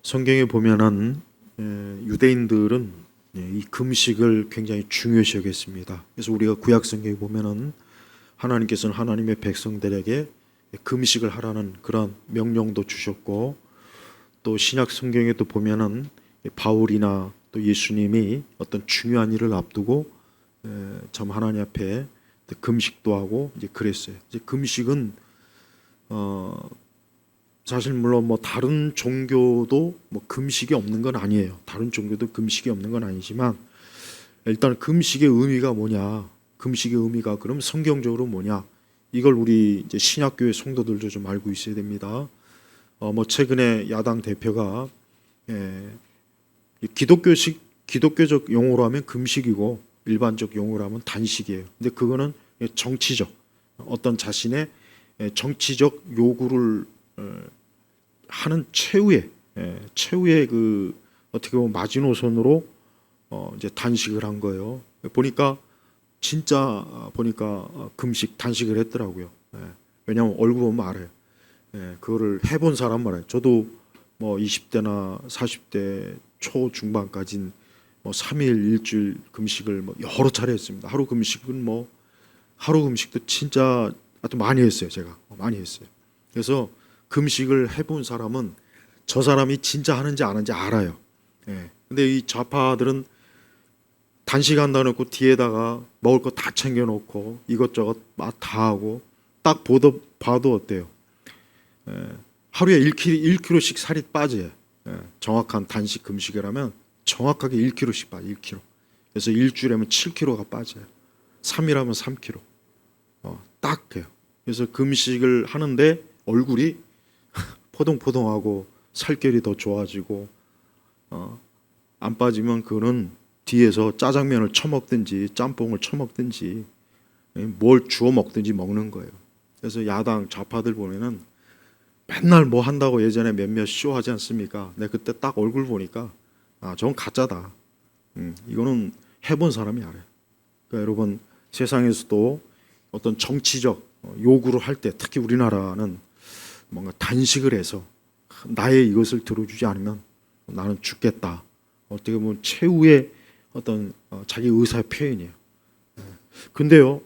성경에 보면은 유대인들은 이 금식을 굉장히 중요시 여겼습니다. 그래서 우리가 구약 성경에 보면은 하나님께서는 하나님의 백성들에게 금식을 하라는 그런 명령도 주셨고, 또 신약 성경에도 보면은 바울이나 또 예수님이 어떤 중요한 일을 앞두고 참 하나님 앞에 금식도 하고 이제 그랬어요. 이제 금식은 사실 물론 뭐 다른 종교도 뭐 금식이 없는 건 아니에요. 다른 종교도 금식이 없는 건 아니지만 일단 금식의 의미가 뭐냐? 금식의 의미가 그럼 성경적으로 뭐냐? 이걸 우리 이제 신약교회 성도들도 좀 알고 있어야 됩니다. 뭐 최근에 야당 대표가 이 기독교적 용어로 하면 금식이고 일반적 용어로 하면 단식이에요. 근데 그거는 정치적 어떤 자신의 정치적 요구를 하는 최후의 그 어떻게 보면 마지노선으로 이제 단식을 한 거예요. 보니까 진짜 금식 단식을 했더라고요. 왜냐하면 얼굴 보면 알아요. 그거를 해본 사람 말이에요. 저도 뭐 20대나 40대 초중반까지는 뭐 3일 일주일 금식을 뭐 여러 차례 했습니다. 하루 금식도 진짜 아주 많이 했어요. 제가 많이 했어요. 그래서 금식을 해본 사람은 저 사람이 진짜 하는지 안 하는지 알아요. 근데 이 좌파들은 단식한다 놓고 뒤에다가 먹을 거 다 챙겨놓고 이것저것 막 다 하고 딱 봐도 어때요? 하루에 1kg씩 살이 빠져요. 정확한 단식 금식을 하면 정확하게 1kg씩 빠져. 1kg. 그래서 일주일에 7kg가 빠져요. 3일 하면 3kg. 딱 해요. 그래서 금식을 하는데 얼굴이 포동포동하고 살결이 더 좋아지고 안 빠지면 그거는 뒤에서 짜장면을 처먹든지 짬뽕을 처먹든지 뭘 주워 먹든지 먹는 거예요. 그래서 야당 좌파들 보면은 맨날 뭐 한다고 예전에 몇몇 쇼하지 않습니까? 근데 그때 딱 얼굴 보니까 저건 가짜다. 이거는 해본 사람이 알아요. 그러니까 여러분 세상에서도 어떤 정치적 요구를 할 때 특히 우리나라는 뭔가 단식을 해서 나의 이것을 들어주지 않으면 나는 죽겠다. 어떻게 보면 최후의 어떤 자기 의사의 표현이에요. 근데요,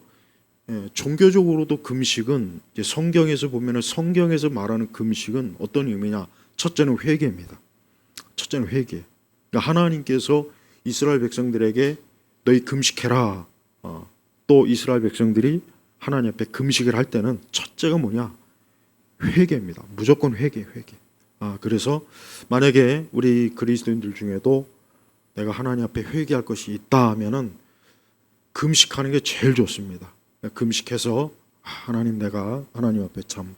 종교적으로도 금식은 이제 성경에서 보면은 성경에서 말하는 금식은 어떤 의미냐? 첫째는 회개입니다. 첫째는 회개. 그러니까 하나님께서 이스라엘 백성들에게 너희 금식해라. 또 이스라엘 백성들이 하나님 앞에 금식을 할 때는 첫째가 뭐냐? 회개입니다. 무조건 회개. 그래서 만약에 우리 그리스도인들 중에도 내가 하나님 앞에 회개할 것이 있다 하면은 금식하는 게 제일 좋습니다. 금식해서 하나님 내가 하나님 앞에 참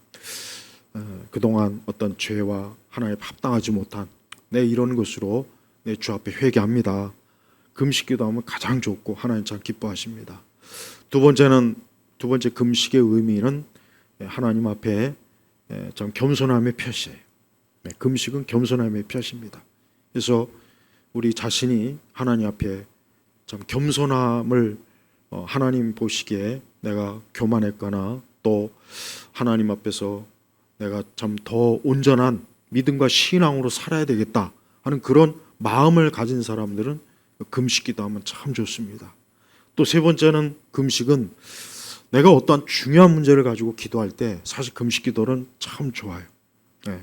그동안 어떤 죄와 하나님 합당하지 못한 내 이런 것으로 내 주 앞에 회개합니다. 금식기도 하면 가장 좋고 하나님 참 기뻐하십니다. 두 번째 금식의 의미는 하나님 앞에 참 겸손함의 표시예요. 금식은 겸손함의 표시입니다. 그래서 우리 자신이 하나님 앞에 참 겸손함을 하나님 보시기에 내가 교만했거나 또 하나님 앞에서 내가 참 더 온전한 믿음과 신앙으로 살아야 되겠다 하는 그런 마음을 가진 사람들은 금식기도 하면 참 좋습니다. 또 세 번째는 금식은 내가 어떠한 중요한 문제를 가지고 기도할 때 사실 금식기도는 참 좋아요.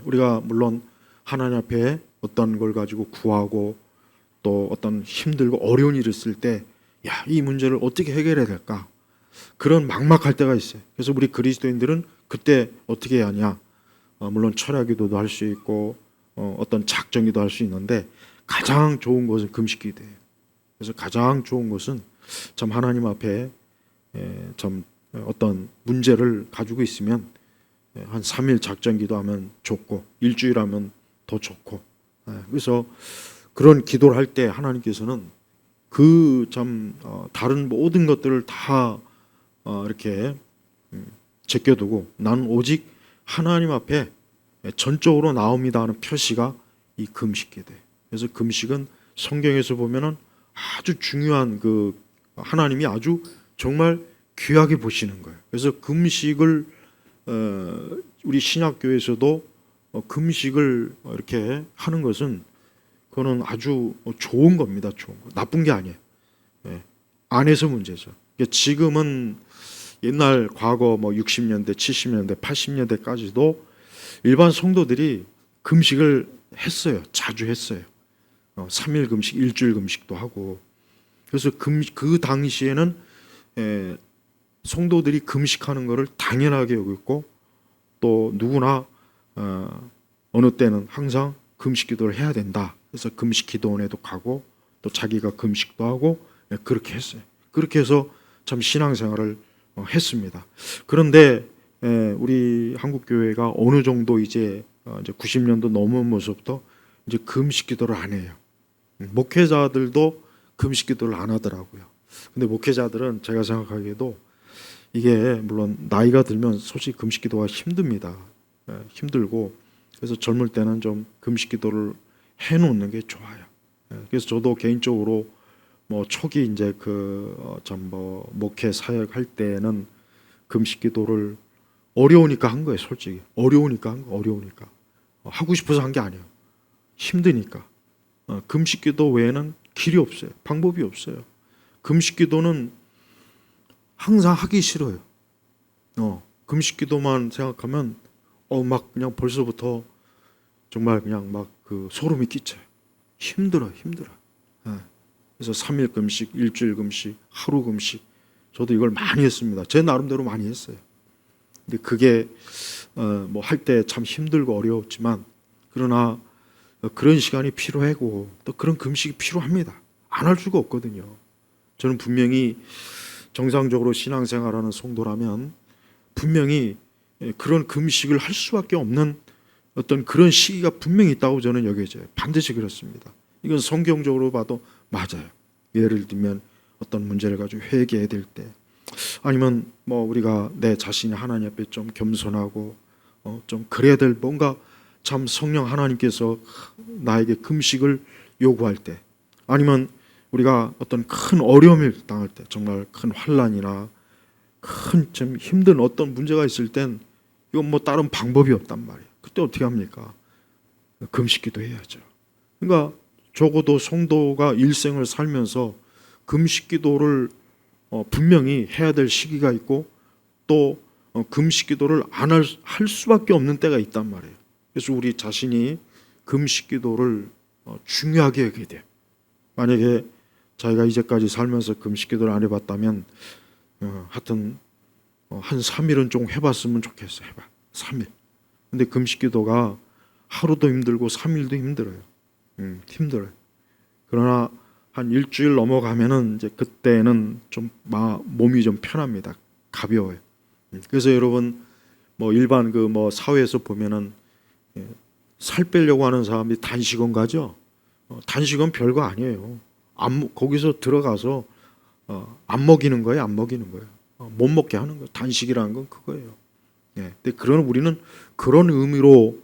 우리가 물론 하나님 앞에 어떤 걸 가지고 구하고 또 어떤 힘들고 어려운 일을 있을 때 이 문제를 어떻게 해결해야 될까? 그런 막막할 때가 있어요. 그래서 우리 그리스도인들은 그때 어떻게 해야 하냐? 물론 철야기도도 할 수 있고 어떤 작정기도 할 수 있는데 가장 좋은 것은 금식기도예요. 그래서 가장 좋은 것은 참 하나님 앞에 참 어떤 문제를 가지고 있으면 한 3일 작정기도 하면 좋고 일주일 하면 더 좋고 그래서 그런 기도를 할 때 하나님께서는 그 참 다른 모든 것들을 다 이렇게 제껴두고 나는 오직 하나님 앞에 전적으로 나옵니다 하는 표시가 이 금식기도예요. 그래서 금식은 성경에서 보면은 아주 중요한 그 하나님이 아주 정말 귀하게 보시는 거예요. 그래서 금식을 우리 신약교에서도 금식을 이렇게 하는 것은 그거는 아주 좋은 겁니다. 좋은 거. 나쁜 게 아니에요. 예. 안에서 문제죠. 지금은 옛날 과거 60년대, 70년대, 80년대까지도 일반 성도들이 금식을 했어요. 자주 했어요. 3일 금식, 일주일 금식도 하고. 그래서 그 당시에는 성도들이 금식하는 것을 당연하게 여겼고, 또 누구나 어느 때는 항상 금식 기도를 해야 된다. 그래서 금식 기도원에도 가고 또 자기가 금식도 하고 그렇게 했어요. 그렇게 해서 참 신앙생활을 했습니다. 그런데 우리 한국 교회가 어느 정도 이제 90년도 넘으면서부터 이제 금식 기도를 안 해요. 목회자들도 금식 기도를 안 하더라고요. 근데 목회자들은 제가 생각하기에도 이게 물론 나이가 들면 솔직히 금식 기도가 힘듭니다. 힘들고 그래서 젊을 때는 좀 금식 기도를 해놓는 게 좋아요. 그래서 저도 개인적으로 초기 이제 목회 사역 할 때는 금식 기도를 어려우니까 한 거예요. 솔직히 어려우니까 하고 싶어서 한 게 아니에요. 힘드니까. 금식 기도 외에는 길이 없어요. 방법이 없어요. 금식 기도는 항상 하기 싫어요. 금식 기도만 생각하면 막 그냥 벌써부터 정말 그냥 막 소름이 끼쳐요. 힘들어요. 그래서 3일 금식, 일주일 금식, 하루 금식, 저도 이걸 많이 했습니다. 제 나름대로 많이 했어요. 근데 그게 할 때 참 힘들고 어려웠지만, 그러나 그런 시간이 필요하고 또 그런 금식이 필요합니다. 안 할 수가 없거든요. 저는 분명히 정상적으로 신앙생활하는 성도라면 분명히 그런 금식을 할 수밖에 없는 어떤 그런 시기가 분명히 있다고 저는 여겨져요. 반드시 그렇습니다. 이건 성경적으로 봐도 맞아요. 예를 들면 어떤 문제를 가지고 회개해야 될 때, 아니면 우리가 내 자신이 하나님 앞에 좀 겸손하고 좀 그래야 될 뭔가 참 성령 하나님께서 나에게 금식을 요구할 때, 아니면 우리가 어떤 큰 어려움을 당할 때, 정말 큰 환난이나 큰 좀 힘든 어떤 문제가 있을 땐 이건 다른 방법이 없단 말이에요. 그때 어떻게 합니까? 금식기도 해야죠. 그러니까 적어도 성도가 일생을 살면서 금식기도를 분명히 해야 될 시기가 있고, 또 금식기도를 안 할 수밖에 없는 때가 있단 말이에요. 그래서 우리 자신이 금식기도를 중요하게 여겨야 돼요. 만약에 자기가 이제까지 살면서 금식기도를 안 해봤다면 하여튼 한 3일은 좀 해봤으면 좋겠어요. 해봐. 3일. 근데 금식기도가 하루도 힘들고 3일도 힘들어요. 힘들어요. 그러나 한 일주일 넘어가면은 이제 그때는 좀 몸이 좀 편합니다. 가벼워요. 그래서 여러분 일반 사회에서 보면은 살 빼려고 하는 사람들이 단식원 가죠. 단식원 별거 아니에요. 거기서 들어가서 안 먹이는 거예요. 못 먹게 하는 거예요. 단식이라는 건 그거예요. 근데 우리는 그런 의미로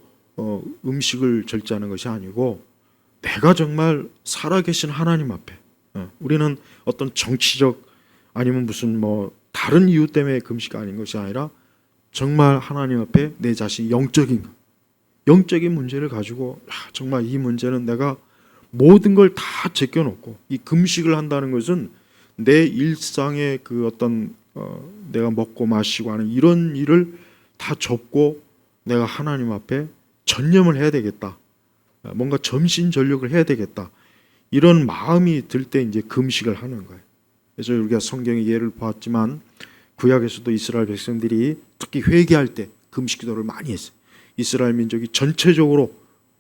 음식을 절제하는 것이 아니고, 내가 정말 살아계신 하나님 앞에, 우리는 어떤 정치적 아니면 무슨 다른 이유 때문에 금식 아닌 것이 아니라 정말 하나님 앞에 내 자신 영적인 문제를 가지고 정말 이 문제는 내가 모든 걸 다 제껴놓고, 이 금식을 한다는 것은 내 일상의 내가 먹고 마시고 하는 이런 일을 다 접고 내가 하나님 앞에 전념을 해야 되겠다. 뭔가 전신전력을 해야 되겠다. 이런 마음이 들 때 이제 금식을 하는 거예요. 그래서 우리가 성경의 예를 보았지만 구약에서도 이스라엘 백성들이 특히 회개할 때 금식 기도를 많이 했어요. 이스라엘 민족이 전체적으로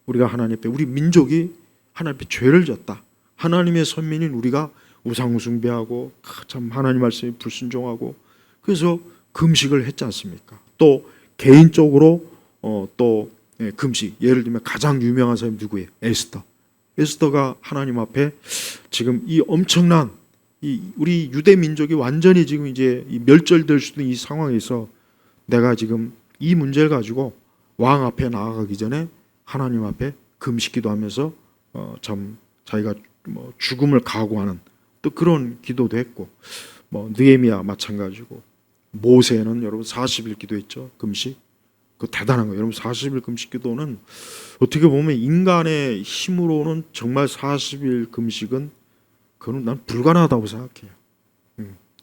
우리가 하나님 앞에, 우리 민족이 하나님 앞에 죄를 졌다. 하나님의 선민인 우리가 우상 숭배하고 참 하나님 말씀에 불순종하고, 그래서 금식을 했지 않습니까? 또 개인적으로 또 금식, 예를 들면 가장 유명한 사람이 누구예요? 에스더가 하나님 앞에 지금 이 엄청난 우리 유대 민족이 완전히 지금 이제 멸절될 수도 있는 이 상황에서 내가 지금 이 문제를 가지고 왕 앞에 나아가기 전에 하나님 앞에 금식기도 하면서 참 자기가 죽음을 각오하는 또 그런 기도도 했고, 느헤미야 마찬가지고, 모세는 여러분 40일 기도했죠. 금식 그 대단한 거예요. 여러분 40일 금식 기도는 어떻게 보면 인간의 힘으로는 정말 40일 금식은 그건 난 불가능하다고 생각해요.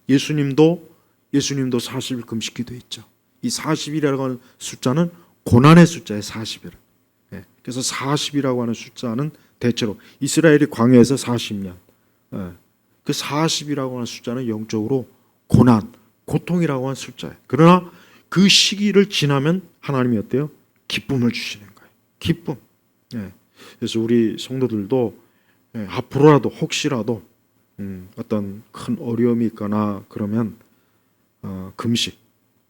예수님도 40일 금식 기도했죠. 이 40일이라고 하는 숫자는 고난의 숫자예요. 40일. 그래서 40이라고 하는 숫자는 대체로 이스라엘이 광야에서 40년. 그 40이라고 하는 숫자는 영적으로 고난, 고통이라고 하는 숫자예요. 그러나 그 시기를 지나면 하나님이 어때요? 기쁨을 주시는 거예요. 기쁨. 그래서 우리 성도들도 앞으로라도 혹시라도 어떤 큰 어려움이 있거나 그러면 금식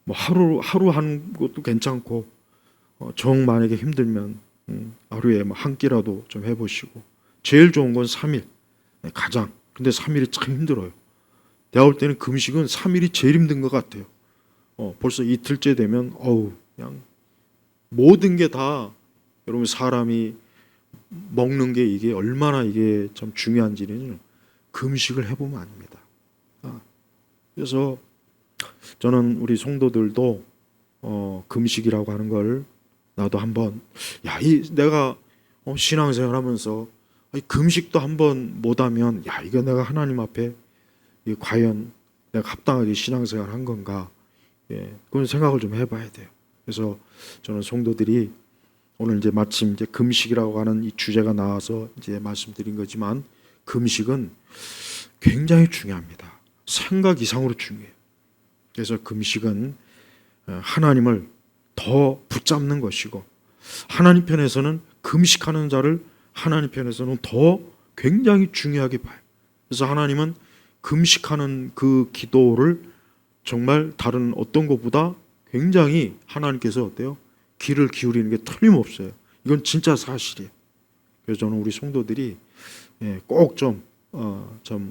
뭐 하루 하는 것도 괜찮고 정 만약에 힘들면 하루에 뭐 한 끼라도 좀 해보시고 제일 좋은 건 3일 가장. 근데 3일이 참 힘들어요. 내가 볼 때는 금식은 3일이 제일 힘든 것 같아요. 벌써 이틀째 되면 그냥 모든 게 다 여러분 사람이 먹는 게 이게 얼마나 이게 참 중요한지는 금식을 해보면 압니다. 그래서 저는 우리 성도들도 금식이라고 하는 걸 나도 한번 내가 신앙생활하면서 금식도 한번 못하면 이거 내가 하나님 앞에 과연 내가 합당하게 신앙생활 한 건가? 그런 생각을 좀 해봐야 돼요. 그래서 저는 성도들이 오늘 이제 마침 이제 금식이라고 하는 이 주제가 나와서 이제 말씀드린 거지만 금식은 굉장히 중요합니다. 생각 이상으로 중요해요. 그래서 금식은 하나님을 더 붙잡는 것이고 하나님 편에서는 금식하는 자를 하나님 편에서는 더 굉장히 중요하게 봐요. 그래서 하나님은 금식하는 그 기도를 정말 다른 어떤 것보다 굉장히 하나님께서 어때요? 귀를 기울이는 게 틀림없어요. 이건 진짜 사실이에요. 그래서 저는 우리 성도들이 꼭 좀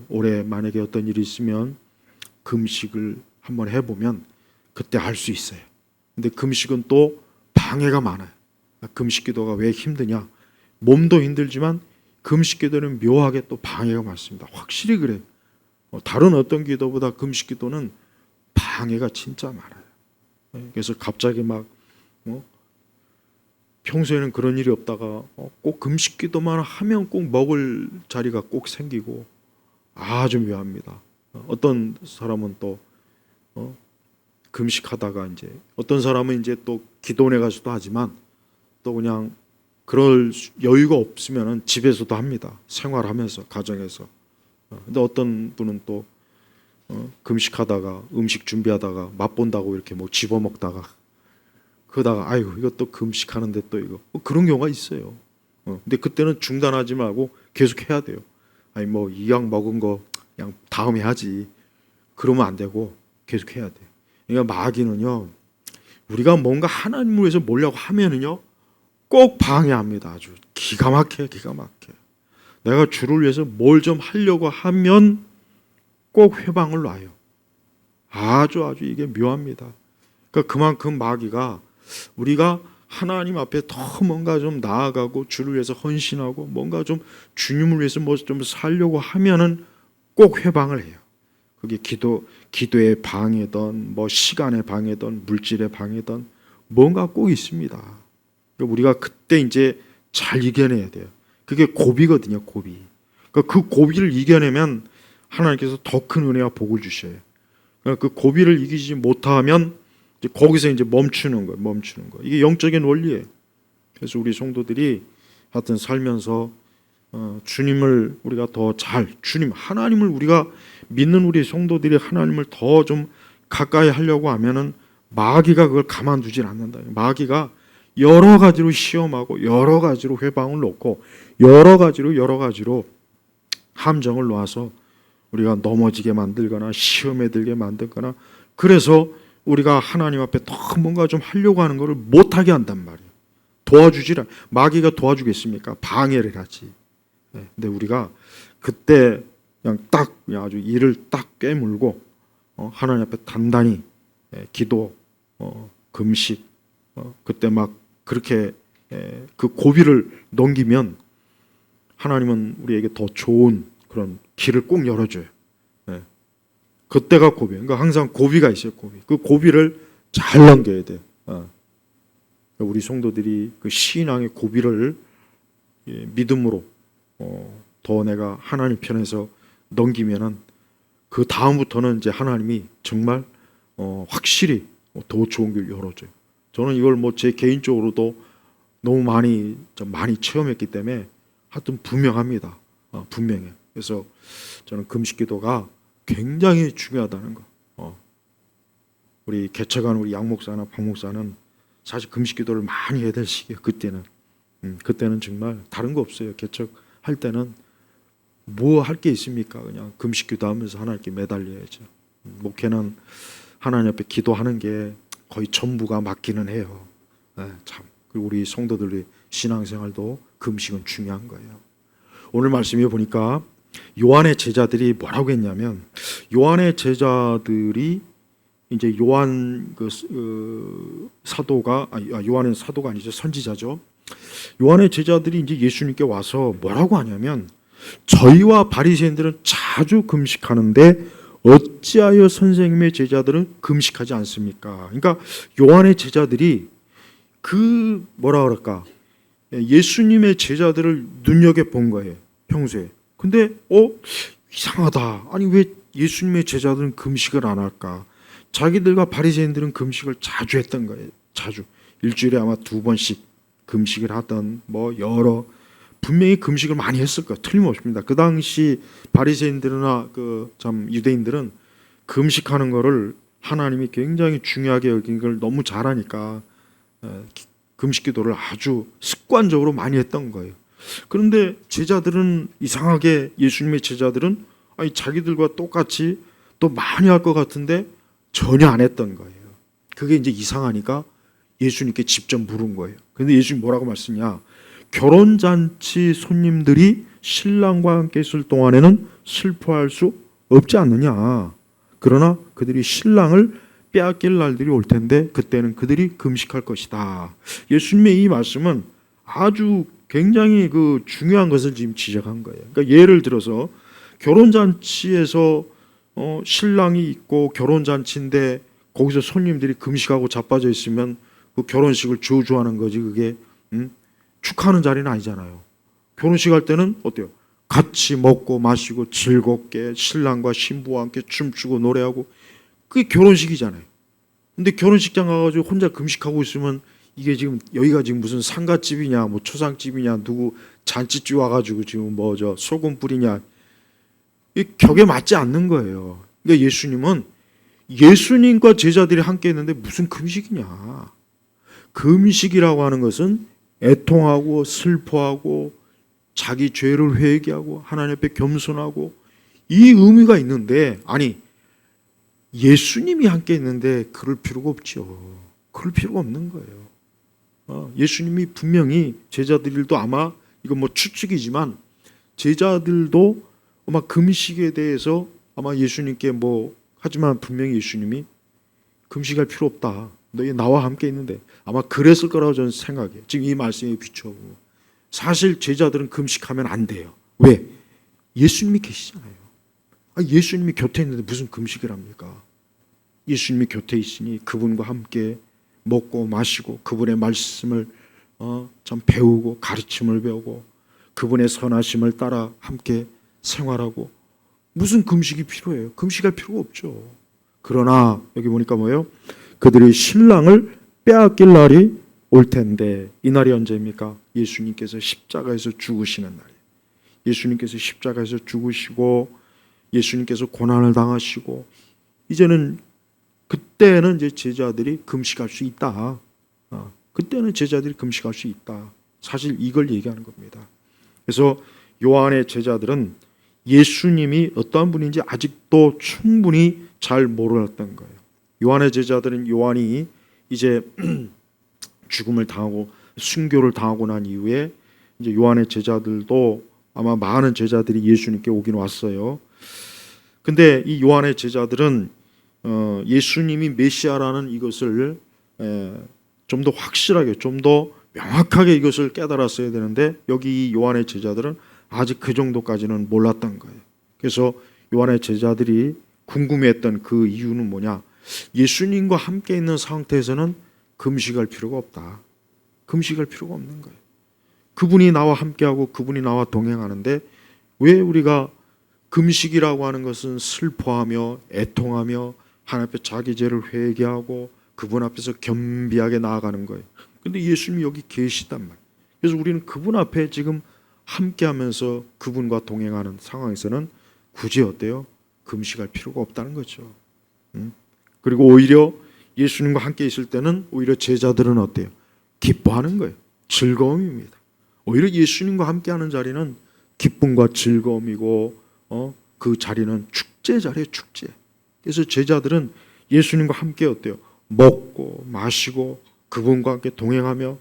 올해 만약에 어떤 일이 있으면 금식을 한번 해보면 그때 알 수 있어요. 근데 금식은 또 방해가 많아요. 금식 기도가 왜 힘드냐? 몸도 힘들지만 금식 기도는 묘하게 또 방해가 많습니다. 확실히 그래요. 다른 어떤 기도보다 금식 기도는 방해가 진짜 많아요. 그래서 갑자기 막 평소에는 그런 일이 없다가 꼭 금식 기도만 하면 꼭 먹을 자리가 꼭 생기고 아주 묘합니다. 어떤 사람은 또 금식하다가 이제 어떤 사람은 이제 또 기도원에 가서도 하지만 또 그냥 그럴 여유가 없으면은 집에서도 합니다. 생활하면서 가정에서. 근데 어떤 분은 또 금식하다가 음식 준비하다가 맛본다고 이렇게 뭐 집어먹다가 그러다가 아이고 이것도 금식하는데 또 이거 그런 경우가 있어요. 근데 그때는 중단하지 말고 계속 해야 돼요. 아니 뭐 이 약 먹은 거 그냥 다음에 하지. 그러면 안 되고 계속 해야 돼요. 그러니까 마귀는요. 우리가 뭔가 하나님을 위해서 뭐려고 하면은요. 꼭 방해합니다. 아주 기가 막혀요. 기가 막혀요. 내가 주를 위해서 뭘 좀 하려고 하면 꼭 회방을 놔요. 아주 이게 묘합니다. 그러니까 그만큼 마귀가 우리가 하나님 앞에 더 뭔가 좀 나아가고 주를 위해서 헌신하고 뭔가 좀 주님을 위해서 뭐 좀 살려고 하면은 꼭 회방을 해요. 그게 기도의 방해든 뭐 시간의 방해든 물질의 방해든 뭔가 꼭 있습니다. 그러니까 우리가 그때 이제 잘 이겨내야 돼요. 그게 고비거든요. 고비. 그러니까 그 고비를 이겨내면 하나님께서 더 큰 은혜와 복을 주셔요. 그러니까 그 고비를 이기지 못하면 이제 거기서 이제 멈추는 거예요. 이게 영적인 원리예요. 그래서 우리 성도들이 하여튼 살면서 주님을 우리가 더 하나님을 우리가 믿는 우리 성도들이 하나님을 더 좀 가까이 하려고 하면은 마귀가 그걸 가만두질 않는다. 마귀가 여러 가지로 시험하고 여러 가지로 회방을 놓고 여러 가지로 함정을 놓아서 우리가 넘어지게 만들거나 시험에 들게 만들거나 그래서 우리가 하나님 앞에 더 뭔가 좀 하려고 하는 것을 못하게 한단 말이에요. 마귀가 도와주겠습니까? 방해를 하지. 근데 우리가 그때 그냥 아주 이를 딱 깨물고 하나님 앞에 단단히 기도, 금식 그때 막 그렇게 그 고비를 넘기면 하나님은 우리에게 더 좋은 그런 길을 꼭 열어줘요. 그때가 고비. 그러니까 항상 고비가 있어요. 고비. 그 고비를 잘 넘겨야 돼요. 우리 성도들이 그 신앙의 고비를 믿음으로 더 내가 하나님 편에서 넘기면은 그 다음부터는 이제 하나님이 정말 확실히 더 좋은 길 열어줘요. 저는 이걸 뭐 제 개인적으로도 너무 많이 체험했기 때문에 하여튼 분명합니다. 분명해. 그래서 저는 금식기도가 굉장히 중요하다는 거. 우리 개척한 우리 양 목사나 박 목사는 사실 금식기도를 많이 해야 될 시기예요. 그때는 정말 다른 거 없어요. 개척할 때는 뭐 할 게 있습니까? 그냥 금식기도 하면서 하나님께 매달려야죠. 목회는 하나님 앞에 기도하는 게 거의 전부가 맞기는 해요. 참. 그리고 우리 성도들의 신앙생활도 금식은 중요한 거예요. 오늘 말씀에 보니까 요한의 제자들이 뭐라고 했냐면, 요한의 제자들이 이제 요한은 사도가 아니죠, 선지자죠. 요한의 제자들이 이제 예수님께 와서 뭐라고 하냐면, 저희와 바리새인들은 자주 금식하는데 어찌하여 선생님의 제자들은 금식하지 않습니까? 그러니까 요한의 제자들이 예수님의 제자들을 눈여겨 본 거예요, 평소에. 근데 이상하다. 아니 왜 예수님의 제자들은 금식을 안 할까? 자기들과 바리새인들은 금식을 자주 했던 거예요. 자주. 일주일에 아마 2번씩 금식을 하던 분명히 금식을 많이 했을 거예요. 틀림없습니다. 그 당시 바리새인들이나 유대인들은 금식하는 거를 하나님이 굉장히 중요하게 여긴 걸 너무 잘하니까 금식 기도를 아주 습관적으로 많이 했던 거예요. 그런데 제자들은 이상하게, 예수님의 제자들은 자기들과 똑같이 또 많이 할 것 같은데 전혀 안 했던 거예요. 그게 이제 이상하니까 예수님께 직접 물은 거예요. 그런데 예수님 뭐라고 말씀이냐? 결혼잔치 손님들이 신랑과 함께 있을 동안에는 슬퍼할 수 없지 않느냐. 그러나 그들이 신랑을 빼앗길 날들이 올 텐데 그때는 그들이 금식할 것이다. 예수님의 이 말씀은 아주 굉장히 중요한 것을 지금 지적한 거예요. 그러니까 예를 들어서 결혼잔치에서 신랑이 있고 결혼잔치인데 거기서 손님들이 금식하고 자빠져 있으면 그 결혼식을 저주하는 거지. 그게 축하하는 자리는 아니잖아요. 결혼식 할 때는 어때요? 같이 먹고 마시고 즐겁게 신랑과 신부와 함께 춤추고 노래하고, 그게 결혼식이잖아요. 근데 결혼식장 가가지고 혼자 금식하고 있으면 이게 지금 여기가 지금 무슨 상가집이냐, 초상집이냐, 누구 잔치집 와가지고 지금 소금 뿌리냐, 이 격에 맞지 않는 거예요. 그러니까 예수님은 예수님과 제자들이 함께 했는데 무슨 금식이냐. 금식이라고 하는 것은 애통하고 슬퍼하고 자기 죄를 회개하고 하나님 앞에 겸손하고 이 의미가 있는데, 아니 예수님이 함께 있는데 그럴 필요가 없죠. 그럴 필요가 없는 거예요. 예수님이 분명히 제자들도 아마 이건 추측이지만 제자들도 아마 금식에 대해서 아마 예수님께 하지만 분명히 예수님이 금식할 필요 없다. 너희 나와 함께 있는데 아마 그랬을 거라고 저는 생각해요. 지금 이 말씀에 비춰보고 사실 제자들은 금식하면 안 돼요. 왜? 예수님이 계시잖아요. 예수님이 곁에 있는데 무슨 금식을 합니까? 예수님이 곁에 있으니 그분과 함께 먹고 마시고 그분의 말씀을 참 배우고 가르침을 배우고 그분의 선하심을 따라 함께 생활하고, 무슨 금식이 필요해요? 금식할 필요가 없죠. 그러나 여기 보니까 뭐예요? 그들이 신랑을 빼앗길 날이 올 텐데, 이 날이 언제입니까? 예수님께서 십자가에서 죽으시는 날이에요. 예수님께서 십자가에서 죽으시고 예수님께서 고난을 당하시고 이제는 그때는 이제 제자들이 금식할 수 있다. 그때는 제자들이 금식할 수 있다. 사실 이걸 얘기하는 겁니다. 그래서 요한의 제자들은 예수님이 어떠한 분인지 아직도 충분히 잘 몰랐던 거예요. 요한의 제자들은 요한이 이제 죽음을 당하고 순교를 당하고 난 이후에 이제 요한의 제자들도 아마 많은 제자들이 예수님께 오긴 왔어요. 근데 이 요한의 제자들은 예수님이 메시아라는 이것을 좀 더 확실하게, 좀 더 명확하게 이것을 깨달았어야 되는데 여기 이 요한의 제자들은 아직 그 정도까지는 몰랐던 거예요. 그래서 요한의 제자들이 궁금해했던 그 이유는 뭐냐? 예수님과 함께 있는 상태에서는 금식할 필요가 없다. 금식할 필요가 없는 거예요. 그분이 나와 함께하고 그분이 나와 동행하는데 왜 우리가 금식이라고 하는 것은 슬퍼하며 애통하며 하나님 앞에 자기 죄를 회개하고 그분 앞에서 겸비하게 나아가는 거예요. 근데 예수님이 여기 계시단 말이에요. 그래서 우리는 그분 앞에 지금 함께하면서 그분과 동행하는 상황에서는 굳이 어때요? 금식할 필요가 없다는 거죠. 그리고 오히려 예수님과 함께 있을 때는 오히려 제자들은 어때요? 기뻐하는 거예요. 즐거움입니다. 오히려 예수님과 함께하는 자리는 기쁨과 즐거움이고 그 자리는 축제 자리예요. 축제. 그래서 제자들은 예수님과 함께 어때요? 먹고 마시고 그분과 함께 동행하며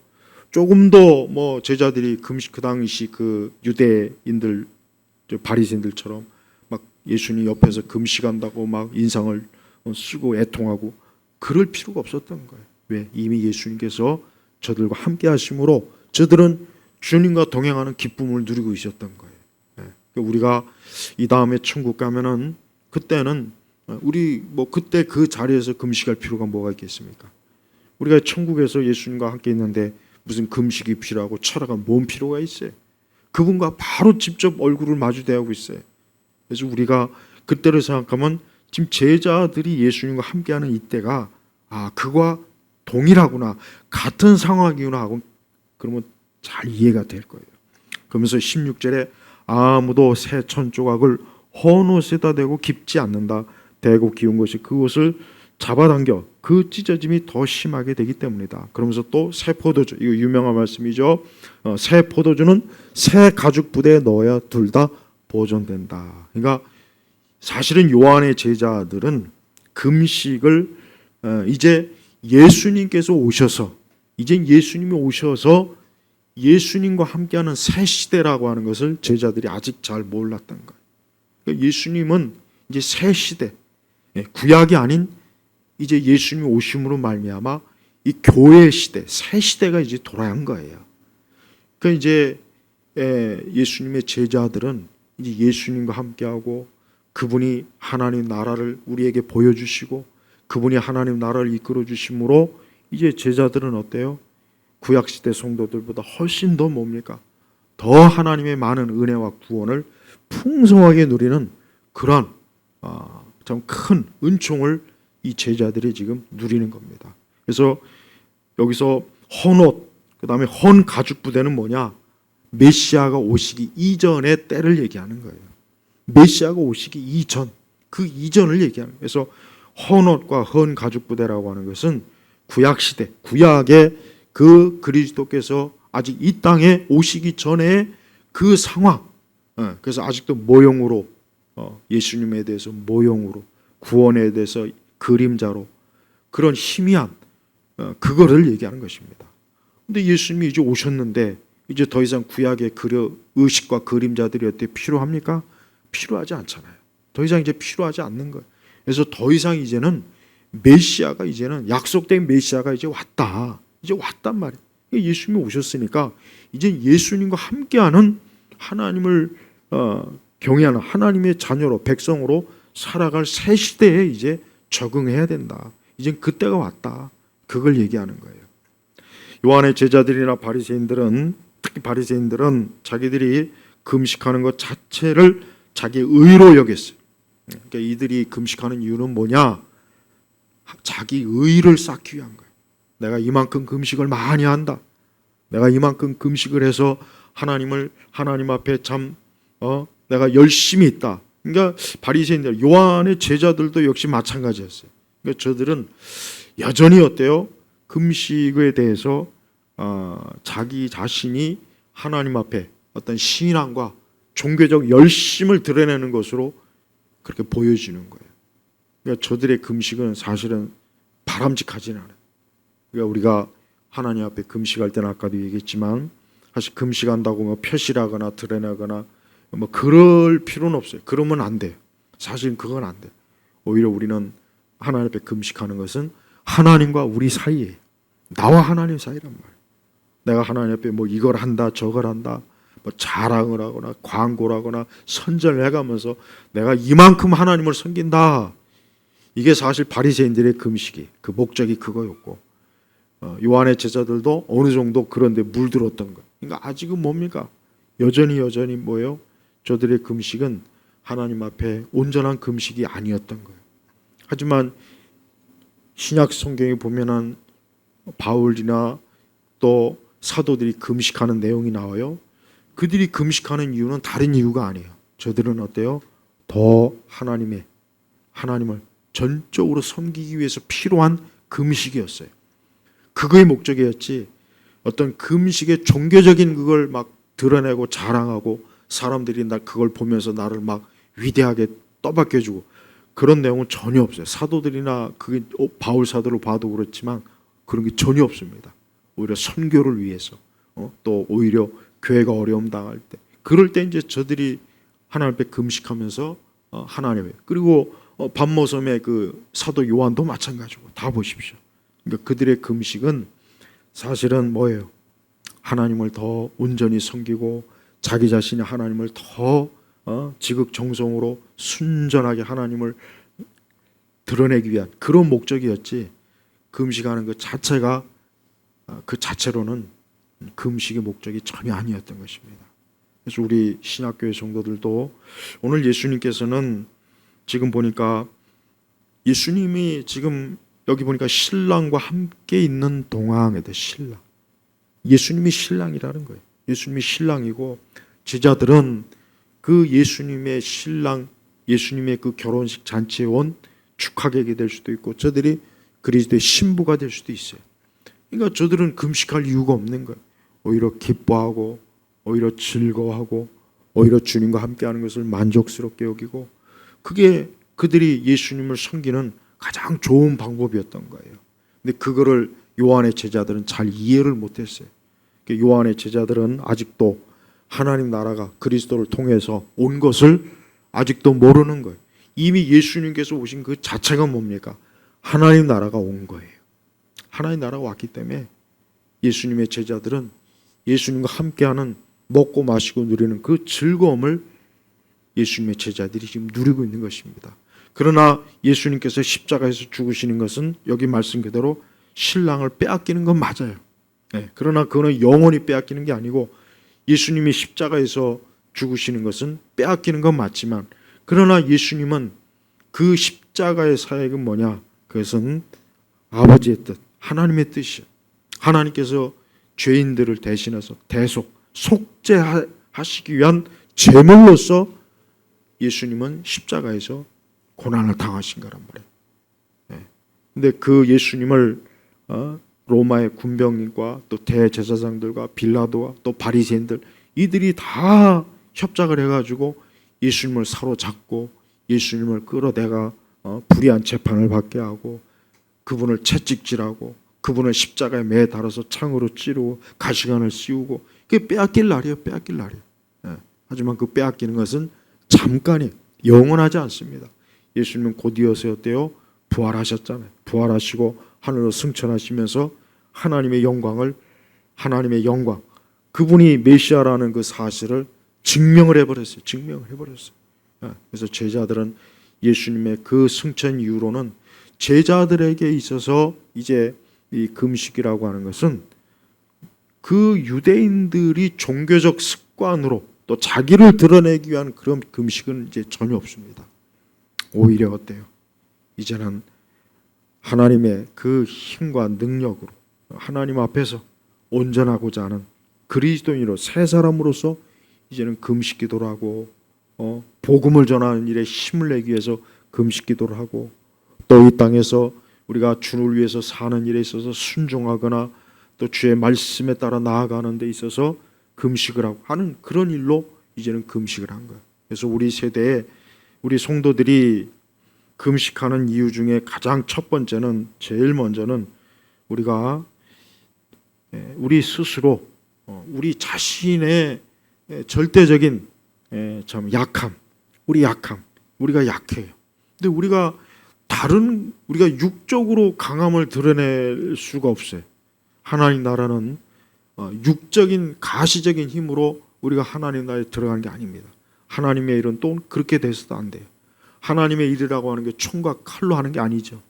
조금 더 뭐 제자들이 금식 그 당시 그 유대인들 바리새인들처럼 막 예수님 옆에서 금식한다고 막 인상을 쓰고 애통하고 그럴 필요가 없었던 거예요. 왜? 이미 예수님께서 저들과 함께 하심으로 저들은 주님과 동행하는 기쁨을 누리고 있었던 거예요. 우리가 이 다음에 천국 가면은 그때는 우리 뭐 그때 그 자리에서 금식할 필요가 뭐가 있겠습니까? 우리가 천국에서 예수님과 함께 있는데 무슨 금식이 필요하고 철학은 뭔 필요가 있어요? 그분과 바로 직접 얼굴을 마주대하고 있어요. 그래서 우리가 그때를 생각하면 지금 제자들이 예수님과 함께하는 이때가 그와 동일하구나 같은 상황이구나 하고 그러면 잘 이해가 될 거예요. 그러면서 16절에 아무도 새 천 조각을 헌 옷에다 대고 깁지 않는다. 대고 기운 것이 그것을 잡아당겨 그 찢어짐이 더 심하게 되기 때문이다. 그러면서 또 새 포도주, 이거 유명한 말씀이죠. 새 포도주는 새 가죽 부대에 넣어야 둘 다 보존된다. 그러니까 사실은 요한의 제자들은 금식을 이제 예수님께서 오셔서 이제 예수님이 오셔서 예수님과 함께하는 새 시대라고 하는 것을 제자들이 아직 잘 몰랐던 거예요. 그러니까 예수님은 이제 새 시대, 구약이 아닌 이제 예수님이 오심으로 말미암아 이 교회 시대, 새 시대가 이제 돌아온 거예요. 그러니까 이제 예수님의 제자들은 이제 예수님과 함께하고 그분이 하나님 나라를 우리에게 보여주시고 그분이 하나님 나라를 이끌어 주심으로 이제 제자들은 어때요? 구약시대 성도들보다 훨씬 더 뭡니까? 더 하나님의 많은 은혜와 구원을 풍성하게 누리는 그런 참 큰 은총을 이 제자들이 지금 누리는 겁니다. 그래서 여기서 헌옷, 그 다음에 헌 가죽 부대는 뭐냐? 메시아가 오시기 이전의 때를 얘기하는 거예요. 메시아가 오시기 이전, 그 이전을 얘기하는 거예요. 그래서 헌옷과 헌 가죽 부대라고 하는 것은 구약시대, 구약의 그 그리스도께서 아직 이 땅에 오시기 전에 그 상황, 그래서 아직도 모형으로 예수님에 대해서 모형으로 구원에 대해서 그림자로 그런 희미한 그거를 얘기하는 것입니다. 근데 예수님이 이제 오셨는데 이제 더 이상 구약의 의식과 그림자들이 어떻게 필요합니까? 필요하지 않잖아요. 더 이상 이제 필요하지 않는 거예요. 그래서 더 이상 이제는 메시아가 이제는 약속된 메시아가 이제 왔다. 이제 왔단 말이에요. 예수님이 오셨으니까 이제 예수님과 함께하는 하나님을 경외하는 하나님의 자녀로 백성으로 살아갈 새 시대에 이제 적응해야 된다. 이제 그때가 왔다. 그걸 얘기하는 거예요. 요한의 제자들이나 바리새인들은 특히 바리새인들은 자기들이 금식하는 것 자체를 자기 의로 여겼어요. 그러니까 이들이 금식하는 이유는 뭐냐? 자기 의를 쌓기 위한 거예요. 내가 이만큼 금식을 많이 한다. 내가 이만큼 금식을 해서 하나님 앞에 참 내가 열심히 있다. 그러니까 바리새인들, 요한의 제자들도 역시 마찬가지였어요. 그러니까 저들은 여전히 어때요? 금식에 대해서 자기 자신이 하나님 앞에 어떤 신앙과 종교적 열심을 드러내는 것으로 그렇게 보여지는 거예요. 그러니까 저들의 금식은 사실은 바람직하지는 않아요. 그러니까 우리가 하나님 앞에 금식할 때는 아까도 얘기했지만 사실 금식한다고 뭐 표시하거나 드러내거나 뭐 그럴 필요는 없어요. 그러면 안 돼요. 사실 그건 안 돼요. 오히려 우리는 하나님 앞에 금식하는 것은 하나님과 우리 사이에 나와 하나님 사이란 말이에요. 내가 하나님 앞에 뭐 이걸 한다 저걸 한다 뭐 자랑을 하거나 광고를 하거나 선전을 해가면서 내가 이만큼 하나님을 섬긴다. 이게 사실 바리새인들의 금식이 그 목적이 그거였고 요한의 제자들도 어느 정도 그런데 물들었던 거예요. 그러니까 아직은 뭡니까? 여전히 뭐예요? 저들의 금식은 하나님 앞에 온전한 금식이 아니었던 거예요. 하지만 신약 성경에 보면은 바울이나 또 사도들이 금식하는 내용이 나와요. 그들이 금식하는 이유는 다른 이유가 아니에요. 저들은 어때요? 더 하나님을 전적으로 섬기기 위해서 필요한 금식이었어요. 그거의 목적이었지 어떤 금식의 종교적인 그걸 막 드러내고 자랑하고 사람들이 그걸 보면서 나를 막 위대하게 떠받겨주고 그런 내용은 전혀 없어요. 사도들이나 그게 바울 사도를 봐도 그렇지만 그런 게 전혀 없습니다. 오히려 선교를 위해서 또 오히려 교회가 어려움 당할 때 그럴 때 이제 저들이 하나님 앞에 금식하면서 하나님의 그리고 밤모섬의 그 사도 요한도 마찬가지고 다 보십시오. 그러니까 그들의 금식은 사실은 뭐예요? 하나님을 더 온전히 섬기고 자기 자신이 하나님을 더 지극정성으로 순전하게 하나님을 드러내기 위한 그런 목적이었지 금식하는 것 자체가 그 자체로는 금식의 목적이 전혀 아니었던 것입니다. 그래서 우리 신약교회 성도들도 오늘 예수님께서는 지금 보니까 예수님이 지금 여기 보니까 신랑과 함께 있는 동안에도 신랑 예수님이 신랑이라는 거예요. 예수님이 신랑이고 제자들은 그 예수님의 신랑 예수님의 그 결혼식 잔치에 온 축하객이 될 수도 있고 저들이 그리스도의 신부가 될 수도 있어요. 그러니까 저들은 금식할 이유가 없는 거예요. 오히려 기뻐하고 오히려 즐거워하고 오히려 주님과 함께하는 것을 만족스럽게 여기고 그게 그들이 예수님을 섬기는 가장 좋은 방법이었던 거예요. 근데 그거를 요한의 제자들은 잘 이해를 못했어요. 요한의 제자들은 아직도 하나님 나라가 그리스도를 통해서 온 것을 아직도 모르는 거예요. 이미 예수님께서 오신 그 자체가 뭡니까? 하나님 나라가 온 거예요. 하나님 나라가 왔기 때문에 예수님의 제자들은 예수님과 함께하는 먹고 마시고 누리는 그 즐거움을 예수님의 제자들이 지금 누리고 있는 것입니다. 그러나 예수님께서 십자가에서 죽으시는 것은 여기 말씀 그대로 신랑을 빼앗기는 건 맞아요. 그러나 그거는 영원히 빼앗기는 게 아니고 예수님이 십자가에서 죽으시는 것은 빼앗기는 건 맞지만 그러나 예수님은 그 십자가의 사역은 뭐냐? 그것은 아버지의 뜻, 하나님의 뜻이에요. 하나님께서 죄인들을 대신해서 속죄하시기 위한 제물로서 예수님은 십자가에서 고난을 당하신 거란 말이에요. 근데 그 예수님을 로마의 군병과 또 대제사장들과 빌라도와 또 바리새인들 이들이 다 협작을 해가지고 예수님을 사로잡고 예수님을 끌어내가 불의한 재판을 받게 하고 그분을 채찍질하고 그분을 십자가에 매달아서 창으로 찌르고 가시관을 씌우고 그게 빼앗길 날이에요. 빼앗길 날이에요. 하지만 그 빼앗기는 것은 잠깐이 영원하지 않습니다. 예수님은 곧 이어서 어때요? 부활하셨잖아요. 부활하시고 하늘로 승천하시면서 하나님의 영광 그분이 메시아라는 그 사실을 증명을 해버렸어요. 그래서 제자들은 예수님의 그 승천 이후로는 제자들에게 있어서 이제 이 금식이라고 하는 것은 그 유대인들이 종교적 습관으로 또 자기를 드러내기 위한 그런 금식은 이제 전혀 없습니다. 오히려 어때요? 이제는 하나님의 그 힘과 능력으로 하나님 앞에서 온전하고자 하는 그리스도인으로 새 사람으로서 이제는 금식 기도를 하고 복음을 전하는 일에 힘을 내기 위해서 금식 기도를 하고 또 이 땅에서 우리가 주를 위해서 사는 일에 있어서 순종하거나 또 주의 말씀에 따라 나아가는 데 있어서 금식을 하고 하는 그런 일로 이제는 금식을 한 거예요. 그래서 우리 세대에 우리 성도들이 금식하는 이유 중에 가장 첫 번째는 제일 먼저는 우리가 우리 스스로 우리 자신의 절대적인 참 약함, 우리가 약해요. 근데 우리가 육적으로 강함을 드러낼 수가 없어요. 하나님 나라는 육적인 가시적인 힘으로 우리가 하나님 나라에 들어가는 게 아닙니다. 하나님의 일은 또 그렇게 돼서도 안 돼요. 하나님의 일이라고 하는 게 총과 칼로 하는 게 아니죠.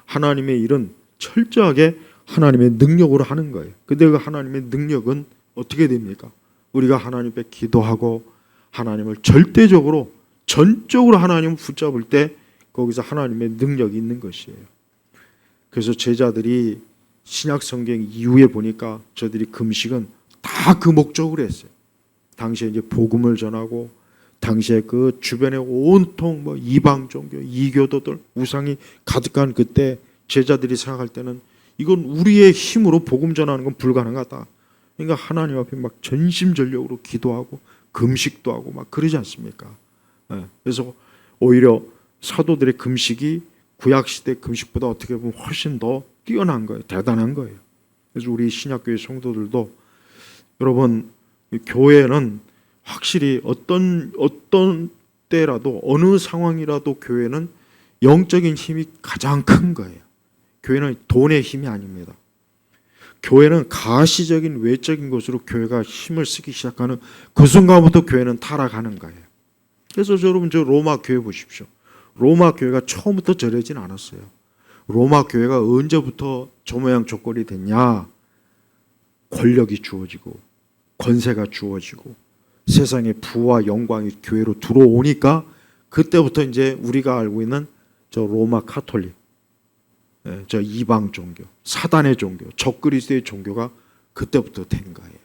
하나님의 일은 철저하게 하나님의 능력으로 하는 거예요. 근데 그 하나님의 능력은 어떻게 됩니까? 우리가 하나님 앞에 기도하고 하나님을 절대적으로 전적으로 하나님을 붙잡을 때 거기서 하나님의 능력이 있는 것이에요. 그래서 제자들이 신약 성경 이후에 보니까 저들이 금식은 다 그 목적으로 했어요. 당시에 이제 복음을 전하고 당시에 그 주변에 온통 뭐 이방 종교, 이교도들, 우상이 가득한 그때 제자들이 생각할 때는 이건 우리의 힘으로 복음 전하는 건 불가능하다. 그러니까 하나님 앞에 막 전심전력으로 기도하고 금식도 하고 막 그러지 않습니까? 그래서 오히려 사도들의 금식이 구약시대 금식보다 어떻게 보면 훨씬 더 뛰어난 거예요. 대단한 거예요. 그래서 우리 신약교회 성도들도 여러분, 교회는 확실히 어떤 때라도 어느 상황이라도 교회는 영적인 힘이 가장 큰 거예요. 교회는 돈의 힘이 아닙니다. 교회는 가시적인 외적인 것으로 교회가 힘을 쓰기 시작하는 그 순간부터 교회는 타락하는 거예요. 그래서 여러분 저 로마 교회 보십시오. 로마 교회가 처음부터 저러진 않았어요. 로마 교회가 언제부터 저 모양 조건이 됐냐? 권력이 주어지고 권세가 주어지고 세상의 부와 영광이 교회로 들어오니까 그때부터 이제 우리가 알고 있는 저 로마 카톨릭, 저 이방 종교, 사단의 종교, 적그리스도의 종교가 그때부터 된 거예요.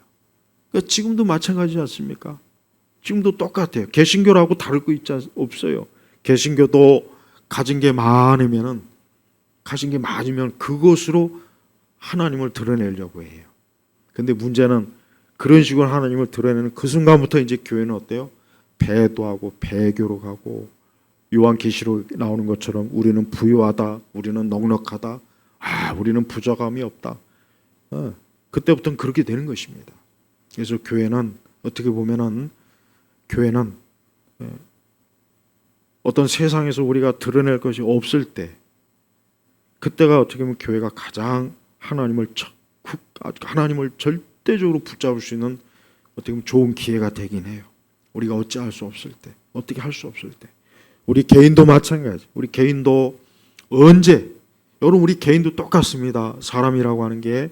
그러니까 지금도 마찬가지지 않습니까? 지금도 똑같아요. 개신교라고 다를 거 있지 없어요. 개신교도 가진 게 많으면 그것으로 하나님을 드러내려고 해요. 근데 문제는 그런 식으로 하나님을 드러내는 그 순간부터 이제 교회는 어때요? 배도하고 배교로 가고 요한계시록 나오는 것처럼 우리는 부유하다, 우리는 넉넉하다, 우리는 부족함이 없다. 그때부터는 그렇게 되는 것입니다. 그래서 교회는 어떻게 보면은 교회는 어떤 세상에서 우리가 드러낼 것이 없을 때 그때가 어떻게 보면 교회가 가장 하나님을 절대적으로 붙잡을 수 있는 어떻게 보면 좋은 기회가 되긴 해요. 우리가 어찌할 수 없을 때, 어떻게 할 수 없을 때. 우리 개인도 마찬가지. 우리 개인도 여러분 우리 개인도 똑같습니다. 사람이라고 하는 게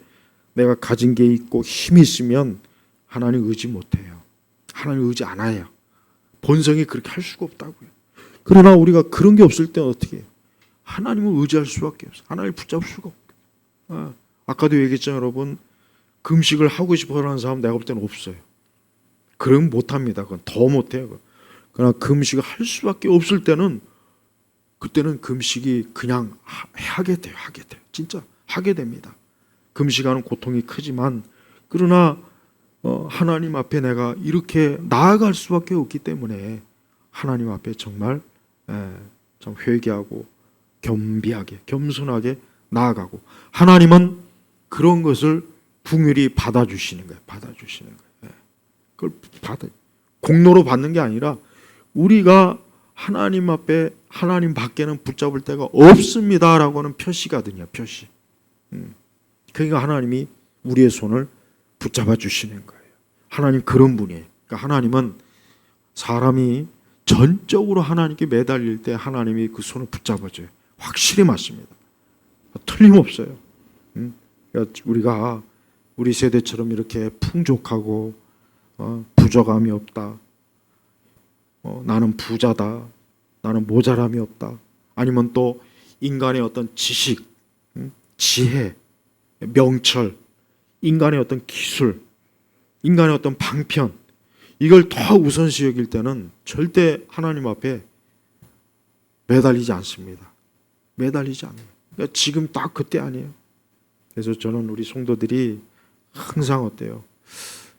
내가 가진 게 있고 힘이 있으면 하나님 의지 못해요. 하나님 의지 안 해요. 본성이 그렇게 할 수가 없다고요. 그러나 우리가 그런 게 없을 때는 어떻게 해요? 하나님을 의지할 수밖에 없어요. 하나님을 붙잡을 수가 없어요. 아까도 얘기했잖아요, 여러분. 금식을 하고 싶어 하는 사람 내가 볼 때는 없어요. 그럼 못합니다. 그건 더 못해요. 그러나 금식을 할 수밖에 없을 때는 그때는 금식이 그냥 하게 돼요. 진짜 하게 됩니다. 금식하는 고통이 크지만 그러나 하나님 앞에 내가 이렇게 나아갈 수밖에 없기 때문에 하나님 앞에 정말 좀 회개하고 겸비하게 겸손하게 나아가고 하나님은 그런 것을 풍요리 받아주시는 거예요. 그걸 공로로 받는 게 아니라 우리가 하나님 앞에 하나님 밖에는 붙잡을 데가 없습니다라고 하는 표시거든요. 표시. 그러니까 하나님이 우리의 손을 붙잡아 주시는 거예요. 하나님 그런 분이에요. 그러니까 하나님은 사람이 전적으로 하나님께 매달릴 때 하나님이 그 손을 붙잡아줘요. 확실히 맞습니다. 틀림없어요. 그러니까 우리가 우리 세대처럼 이렇게 풍족하고 부족함이 없다. 나는 부자다. 나는 모자람이 없다. 아니면 또 인간의 어떤 지식, 지혜, 명철, 인간의 어떤 기술, 인간의 어떤 방편 이걸 더 우선시 여길 때는 절대 하나님 앞에 매달리지 않습니다. 매달리지 않아요. 그러니까 지금 딱 그때 아니에요. 그래서 저는 우리 성도들이 항상 어때요?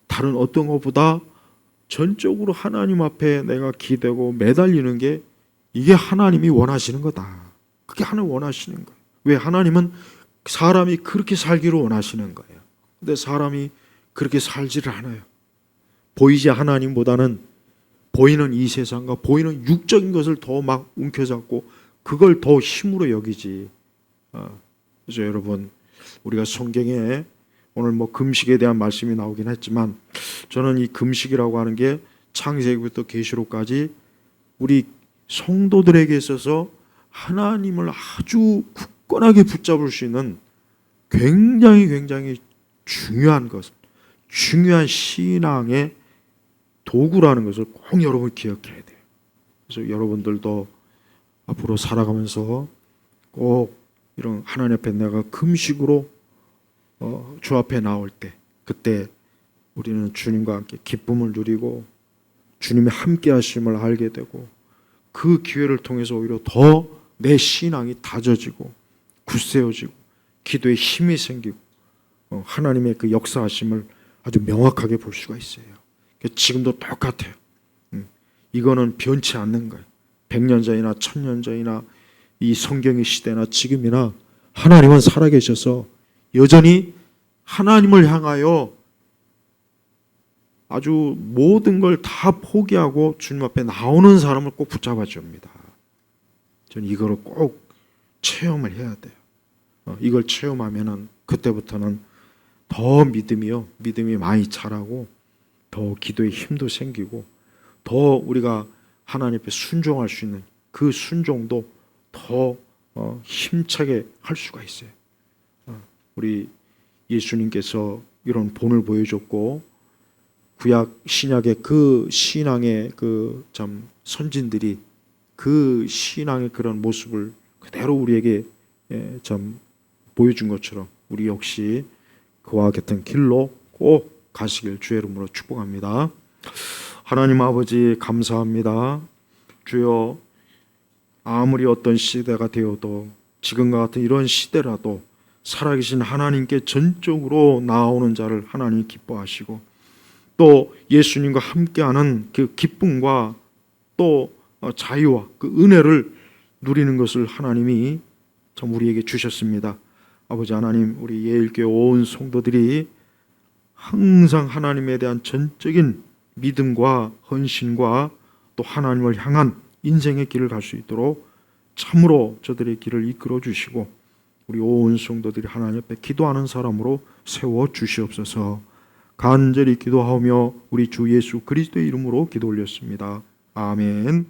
다른 어떤 것보다 전적으로 하나님 앞에 내가 기대고 매달리는 게 이게 하나님이 원하시는 거다. 그게 하나님 원하시는 거예요. 왜? 하나님은 사람이 그렇게 살기를 원하시는 거예요. 근데 사람이 그렇게 살지를 않아요. 보이지 하나님보다는 보이는 이 세상과 보이는 육적인 것을 더 막 움켜잡고 그걸 더 힘으로 여기지. 그래서 여러분 우리가 성경에 오늘 뭐 금식에 대한 말씀이 나오긴 했지만 저는 이 금식이라고 하는 게 창세기부터 계시록까지 우리 성도들에게 있어서 하나님을 아주 굳건하게 붙잡을 수 있는 굉장히 중요한 것, 중요한 신앙의 도구라는 것을 꼭 여러분 기억해야 돼요. 그래서 여러분들도 앞으로 살아가면서 꼭 이런 하나님 앞에 내가 금식으로 주 앞에 나올 때, 그때 우리는 주님과 함께 기쁨을 누리고 주님의 함께 하심을 알게 되고, 그 기회를 통해서 오히려 더 내 신앙이 다져지고 굳세어지고 기도에 힘이 생기고 하나님의 그 역사하심을 아주 명확하게 볼 수가 있어요. 지금도 똑같아요. 이거는 변치 않는 거예요. 100년 전이나 1000년 전이나 이 성경의 시대나 지금이나 하나님은 살아계셔서 여전히 하나님을 향하여 아주 모든 걸 다 포기하고 주님 앞에 나오는 사람을 꼭 붙잡아 줍니다. 저는 이거를 꼭 체험을 해야 돼요. 이걸 체험하면은 그때부터는 더 믿음이 많이 자라고 더 기도에 힘도 생기고 더 우리가 하나님 앞에 순종할 수 있는 그 순종도 더 힘차게 할 수가 있어요. 우리 예수님께서 이런 본을 보여줬고, 구약 신약의 그 신앙의 그 참 선진들이 그 신앙의 그런 모습을 그대로 우리에게 참 보여준 것처럼 우리 역시 그와 같은 길로 꼭 가시길 주의 이름으로 축복합니다. 하나님 아버지 감사합니다. 주여, 아무리 어떤 시대가 되어도 지금과 같은 이런 시대라도 살아계신 하나님께 전적으로 나아오는 자를 하나님 기뻐하시고, 또 예수님과 함께하는 그 기쁨과 또 자유와 그 은혜를 누리는 것을 하나님이 참 우리에게 주셨습니다. 아버지 하나님, 우리 예일교회 온 성도들이 항상 하나님에 대한 전적인 믿음과 헌신과 또 하나님을 향한 인생의 길을 갈 수 있도록 참으로 저들의 길을 이끌어 주시고, 우리 온 성도들이 하나님 앞에 기도하는 사람으로 세워 주시옵소서. 간절히 기도하며 우리 주 예수 그리스도의 이름으로 기도 올렸습니다. 아멘.